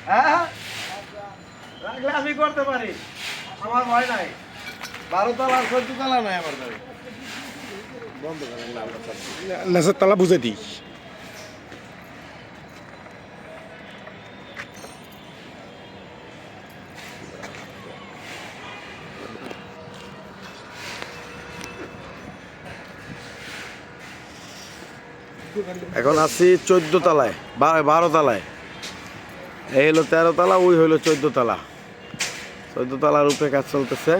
হ্যাঁ লাগলে আমি করতে পারি, আমার ভয় নাই। 12 তলা 14 তলা নয় আমার বাড়ি। বন্ধ করেন নেশার তালা বুঝে দিই। এখন আছি 14 তলায়, 12 তলায়। এই হলো 13 তলা, ওই হইলো 14 তলা। 14 তলার উপরে কাজ চলতেছে।